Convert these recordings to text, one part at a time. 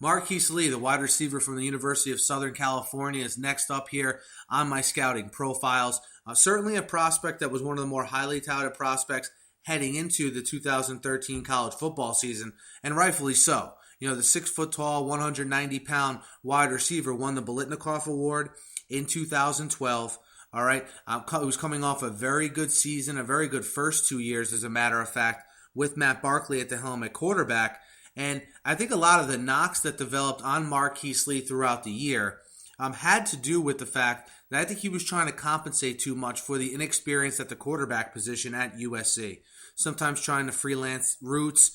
Marqise Lee, the wide receiver from the University of Southern California, is next up here on my scouting profiles. Certainly a prospect that was one of the more highly touted prospects heading into the 2013 college football season, and rightfully so. You know, the 6-foot-tall, 190-pound wide receiver won the Biletnikoff Award in 2012. All right, he was coming off a very good season, a very good first 2 years, as a matter of fact, with Matt Barkley at the helm at quarterback. And I think a lot of the knocks that developed on Marqise Lee throughout the year had to do with the fact that I think he was trying to compensate too much for the inexperience at the quarterback position at USC. Sometimes trying to freelance routes.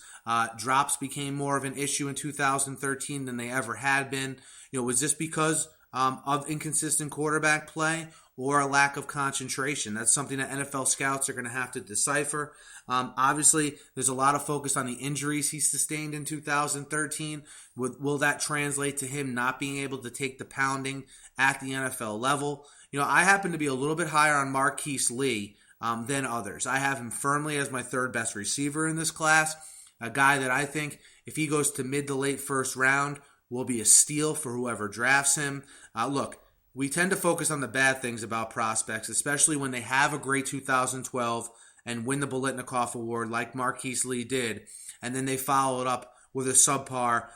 Drops became more of an issue in 2013 than they ever had been. You know, was this because of inconsistent quarterback play or a lack of concentration? That's something that NFL scouts are going to have to decipher. Obviously, there's a lot of focus on the injuries he sustained in 2013. Will that translate to him not being able to take the pounding at the NFL level? You know, I happen to be a little bit higher on Marqise Lee than others. I have him firmly as my third best receiver in this class, a guy that I think if he goes to mid to late first round will be a steal for whoever drafts him. Look, we tend to focus on the bad things about prospects, especially when they have a great 2012 and win the Biletnikoff Award like Marqise Lee did, and then they follow it up with a subpar,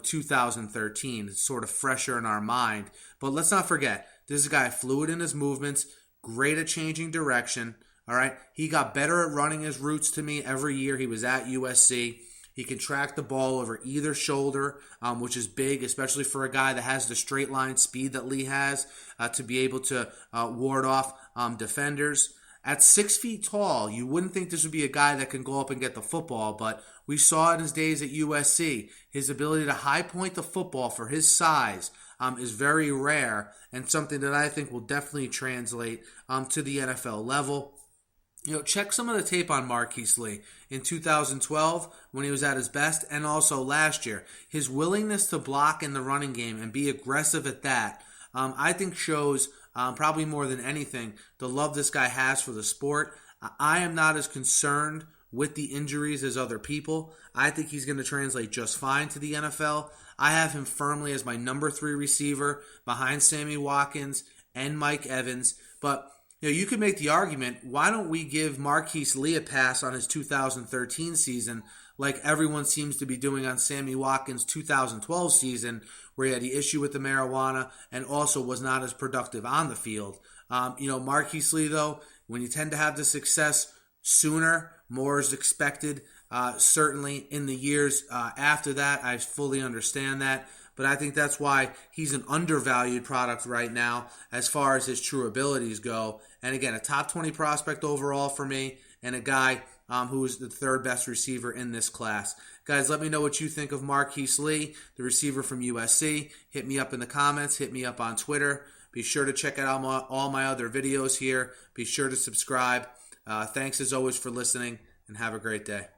2013. It's sort of fresher in our mind. But let's not forget, this is a guy fluid in his movements, great at changing direction. All right, he got better at running his routes to me every year he was at USC. He can track the ball over either shoulder, which is big, especially for a guy that has the straight line speed that Lee has to be able to ward off defenders. At 6 feet tall, you wouldn't think this would be a guy that can go up and get the football, but we saw in his days at USC, his ability to high point the football for his size is very rare and something that I think will definitely translate to the NFL level. You know, check some of the tape on Marqise Lee in 2012 when he was at his best, and also last year. His willingness to block in the running game and be aggressive at that, I think shows probably more than anything the love this guy has for the sport. I am not as concerned with the injuries as other people. I think he's going to translate just fine to the NFL. I have him firmly as my number 3 receiver behind Sammy Watkins and Mike Evans, but you know, you could make the argument, why don't we give Marqise Lee a pass on his 2013 season like everyone seems to be doing on Sammy Watkins' 2012 season, where he had the issue with the marijuana and also was not as productive on the field. Marqise Lee, though, when you tend to have the success sooner, more is expected. Certainly in the years after that, I fully understand that. But I think that's why he's an undervalued product right now as far as his true abilities go. And again, a top 20 prospect overall for me, and a guy who is the third best receiver in this class. Guys, let me know what you think of Marqise Lee, the receiver from USC. Hit me up in the comments. Hit me up on Twitter. Be sure to check out all my other videos here. Be sure to subscribe. Thanks as always for listening, and have a great day.